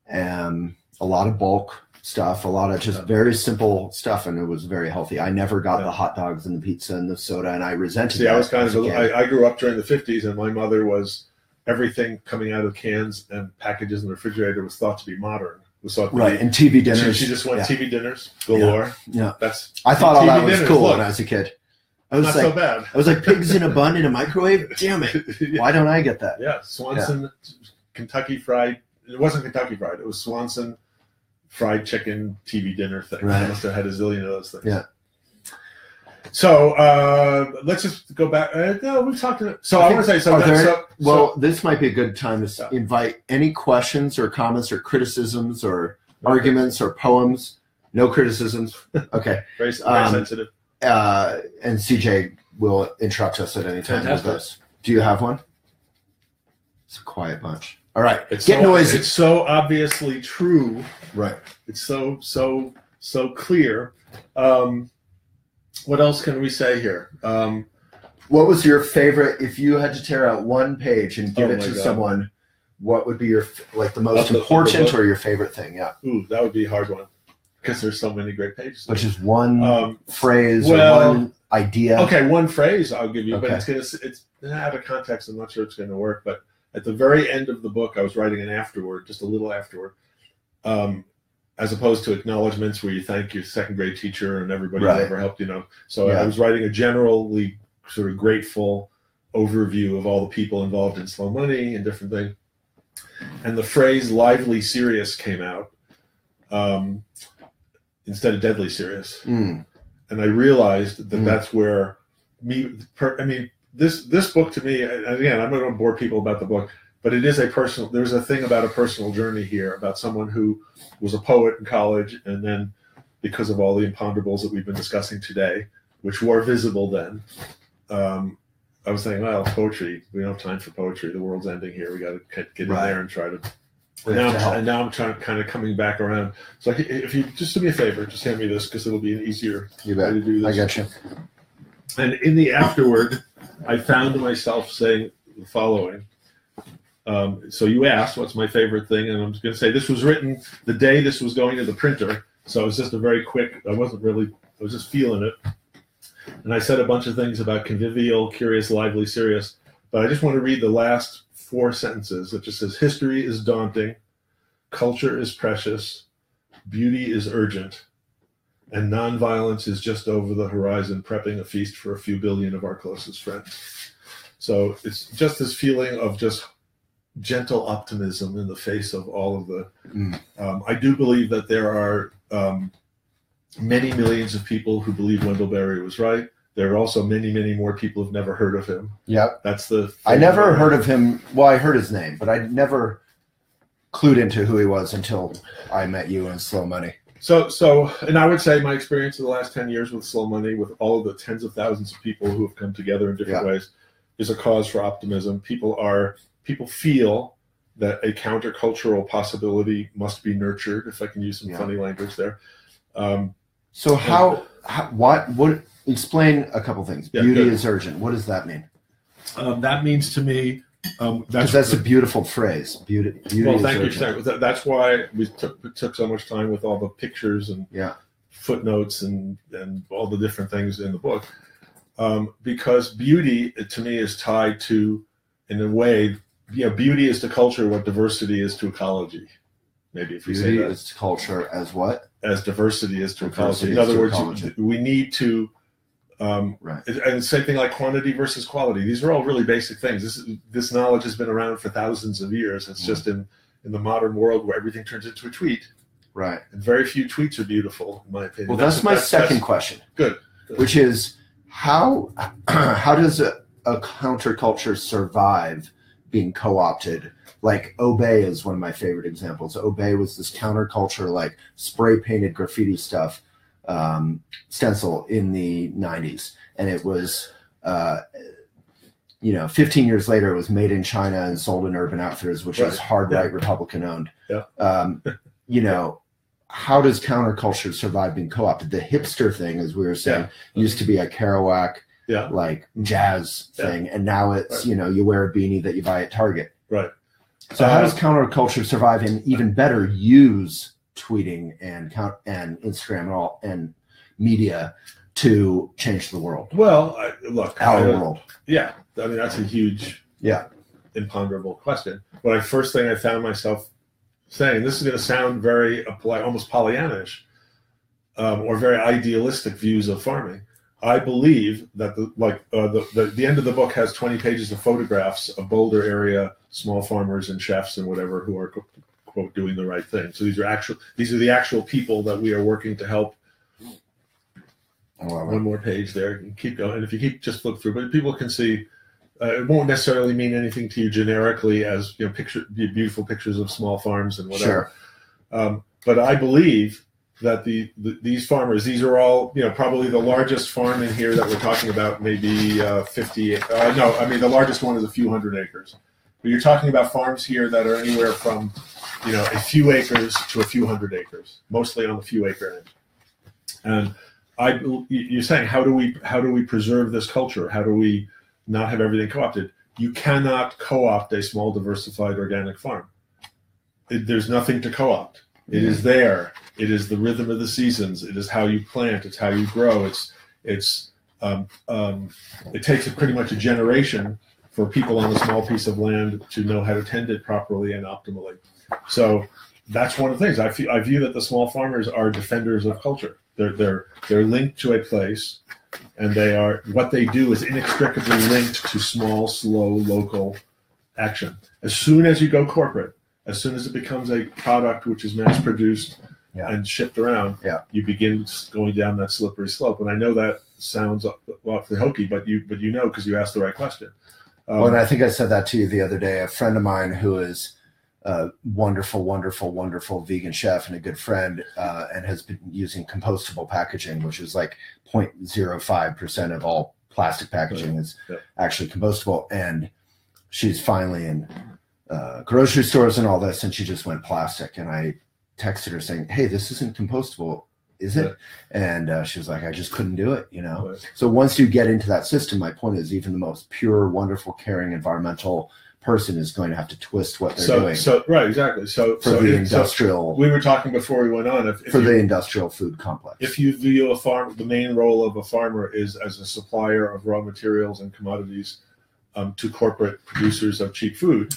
and a lot of bulk stuff, a lot of just very simple stuff, and it was very healthy. I never got the hot dogs and the pizza and the soda, and I resented it. I was I grew up during the 50s, and my mother was, everything coming out of cans and packages in the refrigerator was thought to be modern. Was thought to be, and TV dinners. She just went TV dinners galore. Yeah. I thought all that was cool when I was a kid. I was not like, so bad. I was like, pigs in a bun in a microwave? Damn it. Why don't I get that? Yeah. Swanson Kentucky Fried. It wasn't Kentucky Fried. It was Swanson fried chicken TV dinner thing. I must have had a zillion of those things. Yeah. So let's just go back. No, we've talked to. So I want to say something. This might be a good time to invite any questions or comments or criticisms or arguments or poems. No criticisms. Okay. Very sensitive. And CJ will interrupt us at any time with this. Do you have one? It's a quiet bunch. All right. Get noisy. It's so obviously true. Right. It's so clear. What else can we say here? What was your favorite? If you had to tear out one page and give it to someone, what would be your the most important or your favorite thing? Yeah. Ooh, that would be a hard one because there's so many great pages. Which is one phrase or one idea. Okay, one phrase I'll give you, but it's out of context. I'm not sure it's going to work. But at the very end of the book, I was writing an afterword, just a little afterword. As opposed to acknowledgments where you thank your second grade teacher and everybody who ever helped, So I was writing a generally sort of grateful overview of all the people involved in Slow Money and different things. And the phrase lively serious came out instead of deadly serious. And I realized that that's where this book to me, and again, I'm not going to bore people about the book, but it is there's a thing about a personal journey here about someone who was a poet in college, and then because of all the imponderables that we've been discussing today, which were visible then, I was saying, well, poetry, we don't have time for poetry. The world's ending here. We got to get in there and try to. And now I'm trying kind of coming back around. So if you just do me a favor, just hand me this because it'll be an easier way to do this. I got you. And in the afterword, I found myself saying the following. So you asked, what's my favorite thing? And I'm just going to say this was written the day this was going to the printer. So it's just a very quick, I was just feeling it. And I said a bunch of things about convivial, curious, lively, serious. But I just want to read the last 4 sentences. It just says, history is daunting, culture is precious, beauty is urgent, and nonviolence is just over the horizon, prepping a feast for a few billion of our closest friends. So it's just this feeling of just gentle optimism in the face of all of the. I do believe that there are many millions of people who believe Wendell Berry was right. There are also many, many more people who've never heard of him. Yep. That's the. I never heard of him. Well, I heard his name, but I never clued into who he was until I met you in Slow Money. So, and I would say my experience in the last 10 years with Slow Money, with all of the tens of thousands of people who have come together in different ways, is a cause for optimism. People feel that a countercultural possibility must be nurtured, if I can use some funny language there. So what explain a couple things. Beauty is urgent. What does that mean? That means to me, that's a beautiful phrase. Beauty well, is thank urgent. you. That's why we took so much time with all the pictures and footnotes and all the different things in the book. Because beauty, to me, is tied to, in a way, beauty is to culture what diversity is to ecology. Maybe if we say that. Beauty is to culture as what? As diversity is to ecology. In other words, we need to, and same thing like quantity versus quality. These are all really basic things. This knowledge has been around for thousands of years. It's just in the modern world where everything turns into a tweet. Right. And very few tweets are beautiful, in my opinion. Well, that's my second question. Good. Which is, how does a counterculture survive being co-opted? Like Obey is one of my favorite examples. Obey was this counterculture, like spray painted graffiti stuff, stencil in the 90s. And it was, 15 years later, it was made in China and sold in Urban Outfitters, which is hard right Republican owned. Yeah. How does counterculture survive being co-opted? The hipster thing, as we were saying, used to be a Kerouac, like jazz thing. And now it's, you wear a beanie that you buy at Target. Right. So how does counterculture survive and even better use tweeting and Instagram and media to change the world? Well, our world. Yeah. I mean, that's a huge, imponderable question. But first thing I found myself saying, this is going to sound very almost Pollyannish or very idealistic views of farming. I believe that the end of the book has 20 pages of photographs of Boulder area small farmers and chefs and whatever who are, quote, doing the right thing. So these are the actual people that we are working to help. One more page there. Keep going. And if you just flip through, but people can see. It won't necessarily mean anything to you generically as beautiful pictures of small farms and whatever. Sure. But I believe that these farmers, these are all probably the largest farm in here that we're talking about, maybe 50. No, I mean the largest one is a few hundred acres. But you're talking about farms here that are anywhere from a few acres to a few hundred acres, mostly on the few acre end. And you're saying how do we preserve this culture? How do we not have everything co-opted? You cannot co-opt a small diversified organic farm. There's nothing to co-opt. It is there. It is the rhythm of the seasons. It is how you plant. It's how you grow. It takes pretty much a generation for people on a small piece of land to know how to tend it properly and optimally. So that's one of the things. I view that the small farmers are defenders of culture. They're linked to a place. And what they do is inextricably linked to small, slow, local action. As soon as you go corporate, as soon as it becomes a product which is mass produced and shipped around, you begin going down that slippery slope. And I know that sounds awfully hokey, but you know because you asked the right question. And I think I said that to you the other day. A friend of mine who is a wonderful, wonderful, wonderful vegan chef and a good friend, and has been using compostable packaging, which is like 0.05% of all plastic packaging is actually compostable. And she's finally in grocery stores and all this, and she just went plastic. And I texted her saying, "Hey, this isn't compostable, is it?" And she was like, "I just couldn't do it, So once you get into that system, my point is even the most pure, wonderful, caring, environmental person is going to have to twist what they're doing. Right, exactly. We were talking before we went on. The industrial food complex. If you view a farm, the main role of a farmer is as a supplier of raw materials and commodities to corporate producers of cheap food.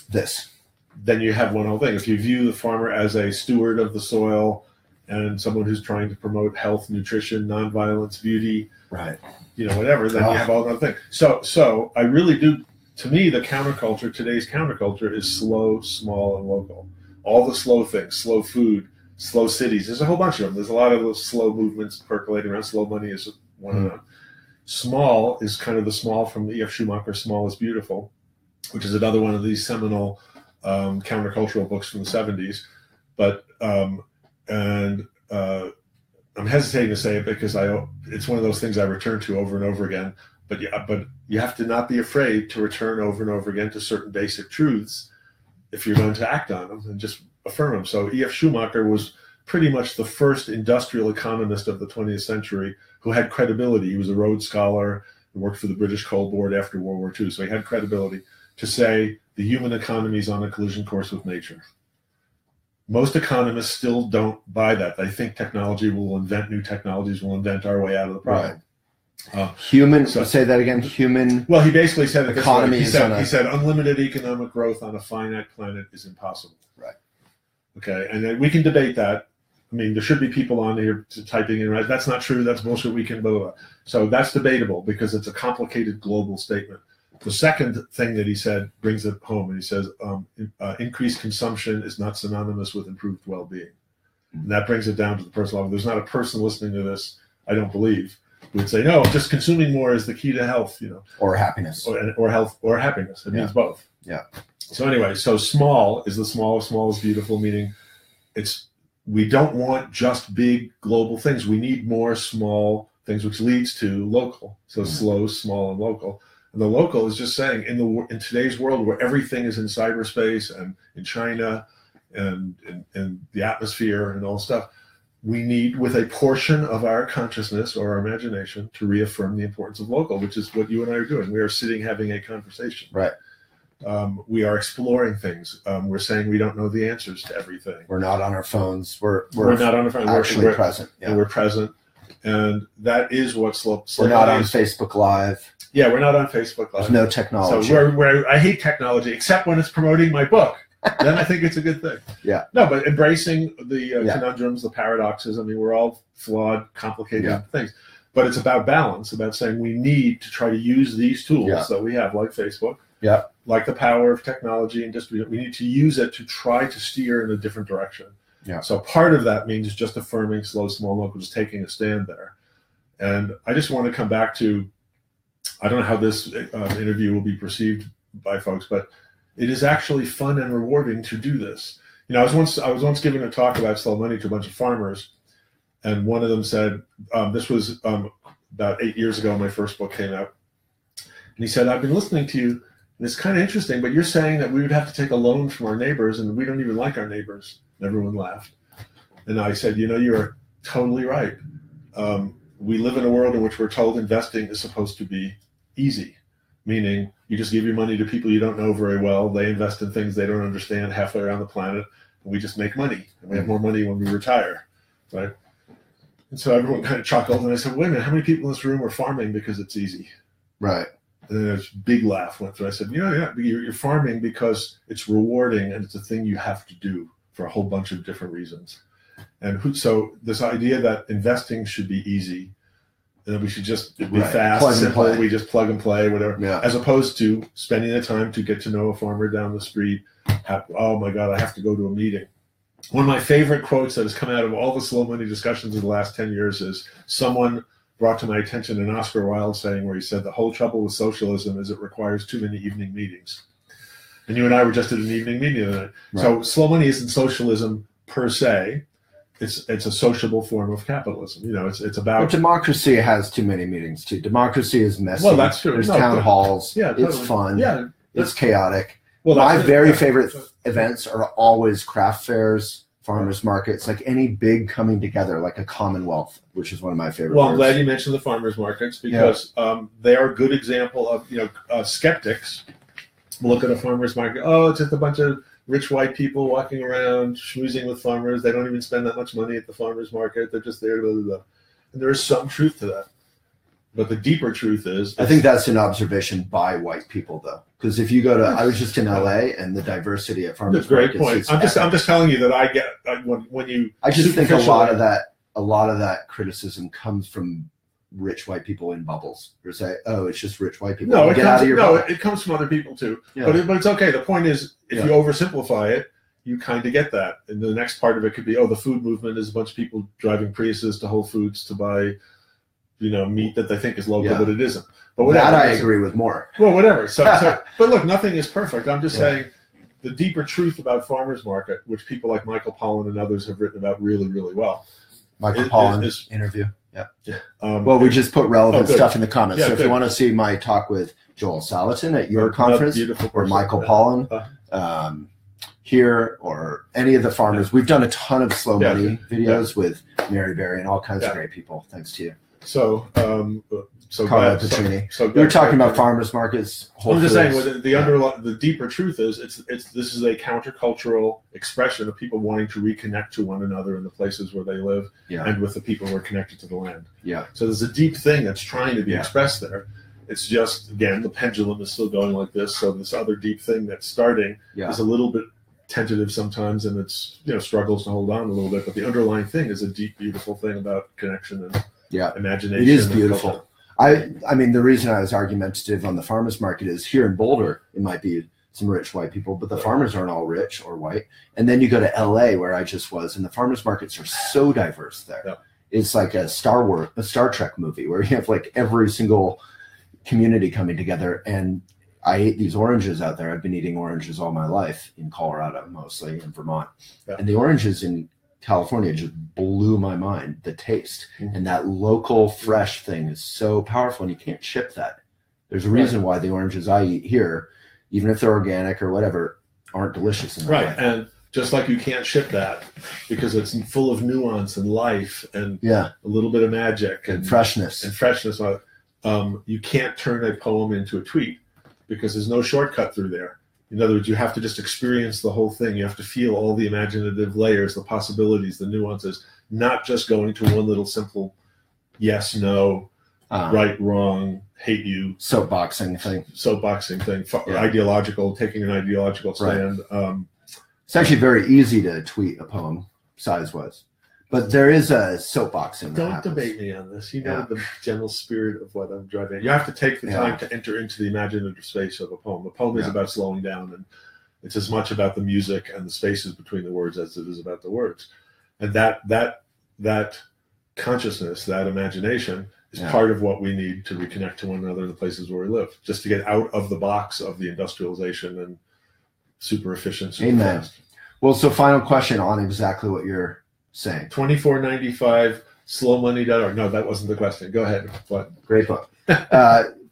Then you have one whole thing. If you view the farmer as a steward of the soil and someone who's trying to promote health, nutrition, nonviolence, beauty, whatever, then you have all that thing. So I really do. To me, today's counterculture is slow, small, and local. All the slow things, slow food, slow cities. There's a whole bunch of them. There's a lot of those slow movements percolating around. Slow money is one of them. Small is kind of the small from E.F. Schumacher's Small is Beautiful, which is another one of these seminal countercultural books from the 70s. But I'm hesitating to say it because it's one of those things I return to over and over again. but you have to not be afraid to return over and over again to certain basic truths if you're going to act on them and just affirm them. So E.F. Schumacher was pretty much the first industrial economist of the 20th century who had credibility. He was a Rhodes Scholar and worked for the British Coal Board after World War II. So he had credibility to say the human economy is on a collision course with nature. Most economists still don't buy that. They think technology will invent new technologies, will invent our way out of the problem. Human, say that again, human. Well, he basically said it economy this way. He said unlimited economic growth on a finite planet is impossible. Right. Okay, and then we can debate that. I mean, there should be people on here typing in, right? That's not true. That's bullshit. We can blah, blah, blah. So that's debatable because it's a complicated global statement. The second thing that he said brings it home, and he says increased consumption is not synonymous with improved well-being. And that brings it down to the personal level. There's not a person listening to this, I don't believe, who would say, no, just consuming more is the key to health, or happiness, or health, or happiness. It means both. Yeah. So anyway, so small is the small. Small is beautiful, meaning we don't want just big global things. We need more small things, which leads to local. So slow, small, and local. And the local is just saying in today's world where everything is in cyberspace and in China and the atmosphere and all stuff, we need, with a portion of our consciousness or our imagination, to reaffirm the importance of local, which is what you and I are doing. We are sitting having a conversation. Right. We are exploring things. We're saying we don't know the answers to everything. We're not on our phones. We're not on our phones. Actually present. Yeah. And we're present. And that is what slow We're not on Facebook Live. Yeah, we're not on Facebook Live. There's no technology. So I hate technology, except when it's promoting my book. Then I think it's a good thing. Yeah. No, but embracing the conundrums, the paradoxes. I mean, we're all flawed, complicated things. But it's about balance, about saying we need to try to use these tools that we have, like Facebook, like the power of technology and distribution. We need to use it to try to steer in a different direction. Yeah. So part of that means just affirming slow, small, local, just taking a stand there. And I just want to come back to, I don't know how this interview will be perceived by folks, but it is actually fun and rewarding to do this. I was once giving a talk about slow money to a bunch of farmers, and one of them said, this was about 8 years ago, my first book came out, and he said, I've been listening to you, and it's kind of interesting, but you're saying that we would have to take a loan from our neighbors, and we don't even like our neighbors. And everyone laughed. And I said, you're totally right. We live in a world in which we're told investing is supposed to be easy, meaning you just give your money to people you don't know very well. They invest in things they don't understand halfway around the planet, and we just make money. And we have more money when we retire, right? And so everyone kind of chuckled, and I said, wait a minute, how many people in this room are farming because it's easy? Right. And then a big laugh went through. I said, you're farming because it's rewarding, and it's a thing you have to do for a whole bunch of different reasons. And so this idea that investing should be easy, and that we should just be fast, simple, we just plug and play, whatever, as opposed to spending the time to get to know a farmer down the street. Oh my God, I have to go to a meeting. One of my favorite quotes that has come out of all the slow money discussions in the last 10 years is someone brought to my attention an Oscar Wilde saying where he said, the whole trouble with socialism is it requires too many evening meetings. And you and I were just at an evening meeting the other night. Right. So slow money isn't socialism per se. It's a sociable form of capitalism. It's about. But democracy has too many meetings too. Democracy is messy. Well, that's true. There's town halls. Yeah, totally. It's fun. Yeah, it's chaotic. Well, my very favorite events are always craft fairs, farmers markets, like any big coming together, like a commonwealth, which is one of my favorite. Well, I'm glad you mentioned the farmers markets because they are a good example of skeptics. Look at a farmer's market. Oh, it's just a bunch of rich white people walking around schmoozing with farmers. They don't even spend that much money at the farmer's market. They're just there. Blah, blah, blah. And there is some truth to that. But the deeper truth is... I think that's an observation by white people, though. Because if you go to... I was just in L.A., and the diversity at farmers markets... Great point. I'm just telling you that I get... When you... I just think a lot of that criticism comes from rich white people in bubbles who say, "Oh, it's just rich white people." No, it comes from other people too. Yeah. But it's okay. The point is, if you oversimplify it, you kind of get that. And the next part of it could be, the food movement is a bunch of people driving Priuses to Whole Foods to buy, meat that they think is local, but it isn't. But whatever, that I agree with more. Well, whatever. So, but look, nothing is perfect. I'm just saying the deeper truth about farmers market, which people like Michael Pollan and others have written about really, really well. Michael Pollan interview. Well, we just put relevant stuff in the comments. Yeah, so if you want to see my talk with Joel Salatin at your conference, or Michael Pollan here, or any of the farmers, we've done a ton of slow money videos with Mary Berry and all kinds of great people. Thanks to you. So Carla Pacini. We were talking about farmers markets. I'm just saying, the deeper truth is, this is a countercultural expression of people wanting to reconnect to one another in the places where they live, and with the people who are connected to the land. Yeah. So there's a deep thing that's trying to be expressed there. It's just, again, the pendulum is still going like this. So this other deep thing that's starting is a little bit tentative sometimes, and it's struggles to hold on a little bit. But the underlying thing is a deep, beautiful thing about connection and imagination. It is beautiful. I mean, the reason I was argumentative on the farmers market is here in Boulder, it might be some rich white people, but the farmers aren't all rich or white. And then you go to LA, where I just was, and the farmers markets are so diverse there. Yeah. It's like a Star Trek movie where you have like every single community coming together. And I ate these oranges out there. I've been eating oranges all my life in Colorado, mostly in Vermont. Yeah. And the oranges in California just blew my mind, the taste. And that local fresh thing is so powerful, and you can't ship that. There's a reason why the oranges I eat here, even if they're organic or whatever, aren't delicious in that way. And just like you can't ship that because it's full of nuance and life and a little bit of magic and freshness. You can't turn a poem into a tweet because there's no shortcut through there. In other words, you have to just experience the whole thing. You have to feel all the imaginative layers, the possibilities, the nuances, not just going to one little simple yes, no, right, wrong, hate you. Soapboxing thing. Ideological, taking an ideological stand. Right. It's actually very easy to tweet a poem size-wise. But there is a soapboxing. Don't debate me on this. You know the general spirit of what I'm driving at. You have to take the time to enter into the imaginative space of a poem. A poem is about slowing down, and it's as much about the music and the spaces between the words as it is about the words. And that consciousness, that imagination, is part of what we need to reconnect to one another in the places where we live, just to get out of the box of the industrialization and super efficient, super fast. Well, so final question on exactly what you're saying. 24.95 slowmoney.org. No, that wasn't the question. Go ahead. What? Great book.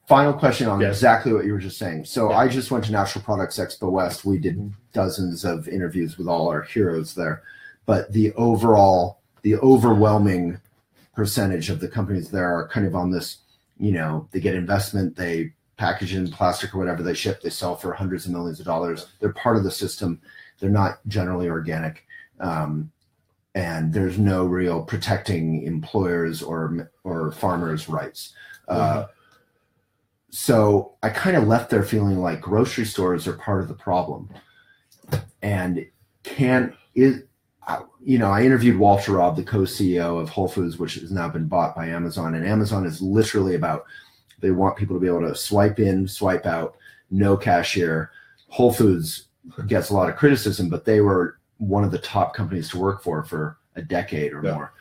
Final question on exactly what you were just saying. So I just went to Natural Products Expo West. We did dozens of interviews with all our heroes there. But the overwhelming percentage of the companies there are kind of on this, they get investment, they package in plastic or whatever they ship, they sell for hundreds of millions of dollars. They're part of the system. They're not generally organic. And there's no real protecting employers or farmers' rights. So I kind of left there feeling like grocery stores are part of the problem. And I interviewed Walter Robb, the co-CEO of Whole Foods, which has now been bought by Amazon. And Amazon is literally about, they want people to be able to swipe in, swipe out, no cashier. Whole Foods gets a lot of criticism, but they were one of the top companies to work for a decade or more.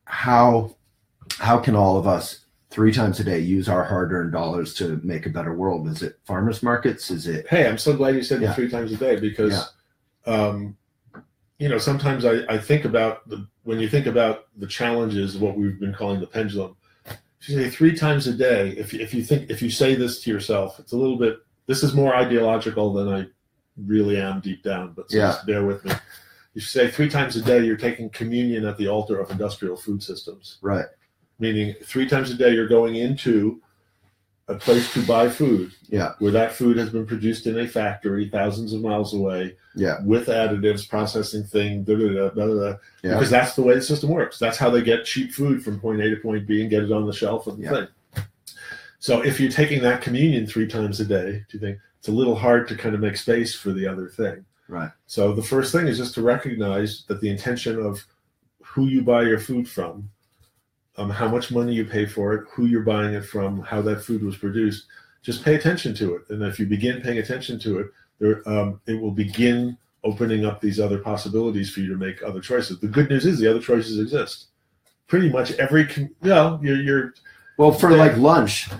How can all of us 3 times a day use our hard-earned dollars to make a better world? Is it farmers markets? Is it? Hey, I'm so glad you said 3 times a day because, sometimes I think about when you think about the challenges of what we've been calling the pendulum. If you say 3 times a day, if you say this to yourself, it's a little bit. This is more ideological than I really am deep down, but just bear with me. You say 3 times a day, you're taking communion at the altar of industrial food systems. Right. Meaning 3 times a day, you're going into a place to buy food. Yeah. Where that food has been produced in a factory thousands of miles away. Yeah. With additives, processing thing, because that's the way the system works. That's how they get cheap food from point A to point B and get it on the shelf of the thing. So if you're taking that communion 3 times a day, do you think it's a little hard to kind of make space for the other thing? Right. So the first thing is just to recognize that the intention of who you buy your food from, how much money you pay for it, who you're buying it from, how that food was produced, just pay attention to it. And if you begin paying attention to it, it will begin opening up these other possibilities for you to make other choices. The good news is the other choices exist. Pretty much every, well, for like lunch,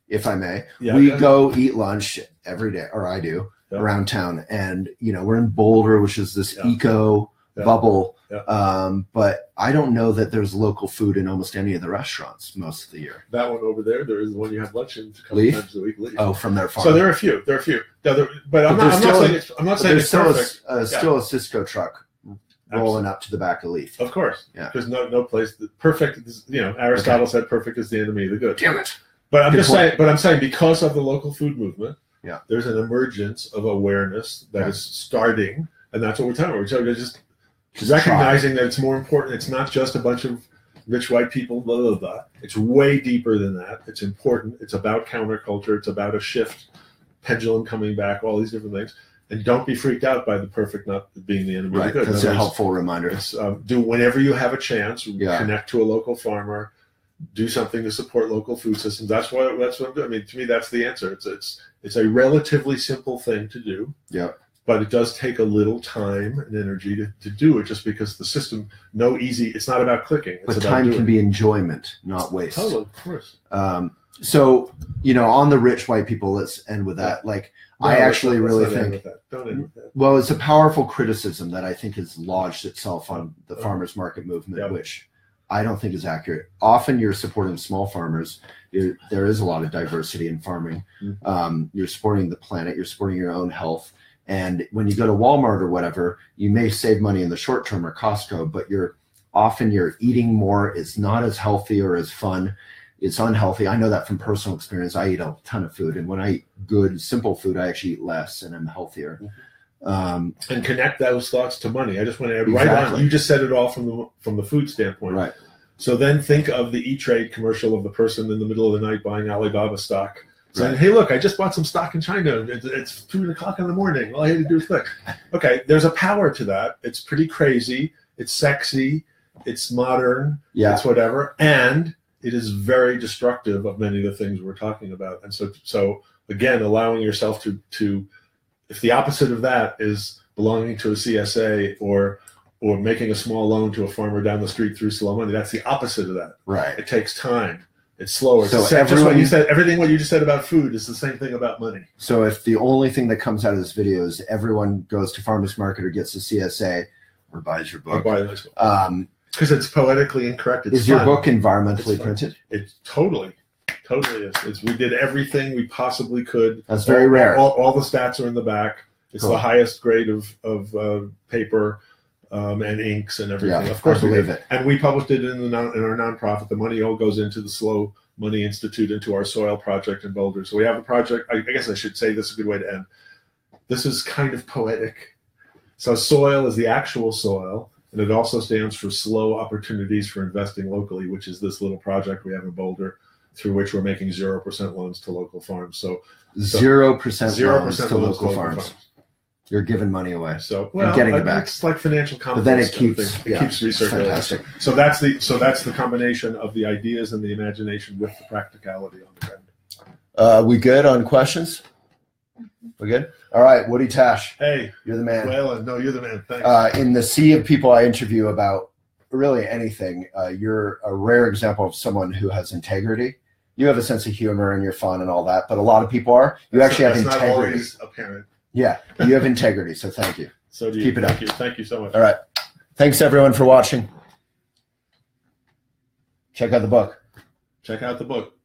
if I may, we go eat lunch every day, or I do, around town. And, we're in Boulder, which is this eco bubble But I don't know that there's local food in almost any of the restaurants most of the year. That one over there is the one you have lunch in a couple times a week. Leaf. Oh, from their farm. So there are a few. But I'm not saying it's perfect. Still a Cisco truck rolling up to the back of Leaf. Of course. Yeah. There's no place perfect. Aristotle said perfect is the enemy of the good. Damn it. But I'm saying because of the local food movement, yeah, there's an emergence of awareness that is starting, and that's what we're talking about. We're just recognizing that it's more important. It's not just a bunch of rich white people, blah, blah, blah. It's way deeper than that. It's important. It's about counterculture. It's about a shift, pendulum coming back, all these different things. And don't be freaked out by the perfect not being the enemy of the good. That's a helpful reminder. Do whenever you have a chance, connect to a local farmer, do something to support local food systems. That's what I'm doing. I mean, to me, that's the answer. It's a relatively simple thing to do. Yeah. But it does take a little time and energy to do it, just because the system, it's not about clicking. But time can be enjoyment, not waste. Totally, of course. So, on the rich white people, let's end with that. I actually really think, don't end with that. Well, it's a powerful criticism that I think has lodged itself on the farmers market movement, which I don't think is accurate. Often you're supporting small farmers. There is a lot of diversity in farming. You're supporting the planet. You're supporting your own health. And when you go to Walmart or whatever, you may save money in the short term, or Costco, but you're eating more. It's not as healthy or as fun. It's unhealthy. I know that from personal experience. I eat a ton of food, and when I eat good, simple food, I actually eat less and I'm healthier. And connect those thoughts to money. I just want to add exactly. right on. You just said it all from the food standpoint. Right. So then think of the E-Trade commercial of the person in the middle of the night buying Alibaba stock, saying, "Hey, look, I just bought some stock in China. It's 2:00 in the morning. All I had to do is click." Okay, there's a power to that. It's pretty crazy. It's sexy. It's modern. Yeah. It's whatever, and it is very destructive of many of the things we're talking about. And so again, allowing yourself to if the opposite of that is belonging to a CSA or making a small loan to a farmer down the street through slow money, that's the opposite of that. Right. It takes time. It's slower. So just what you said, everything what you just said about food is the same thing about money. So if the only thing that comes out of this video is everyone goes to farmers market or gets a CSA or buys your book, because it's poetically incorrect. It's is fun. Your book environmentally printed? It totally is. We did everything we possibly could. That's very rare. All the stats are in the back. It's cool. The highest grade of paper and inks and everything. Yeah, of course, I believe it. And we published it in our nonprofit. The money all goes into the Slow Money Institute, into our soil project in Boulder. So we have a project. I guess I should say this is a good way to end. This is kind of poetic. So soil is the actual soil. And it also stands for Slow Opportunities for Investing Locally, which is this little project we have in Boulder, through which we're making 0% loans to local farms. So 0% loans to local farms. You're giving money away. So and getting it back. It's like financial confidence. But then it keeps research. Fantastic. So that's the combination of the ideas and the imagination with the practicality on the ground. We good on questions? We good? All right, Woody Tasch. Hey, you're the man. Waylon, no, you're the man. Thanks. In the sea of people I interview about really anything, you're a rare example of someone who has integrity. You have a sense of humor and you're fun and all that, but a lot of people are. You actually have integrity. Not always apparent. Yeah, you have integrity, so thank you. So do you. Keep it up. Thank you so much. All right. Thanks, everyone, for watching. Check out the book. Check out the book.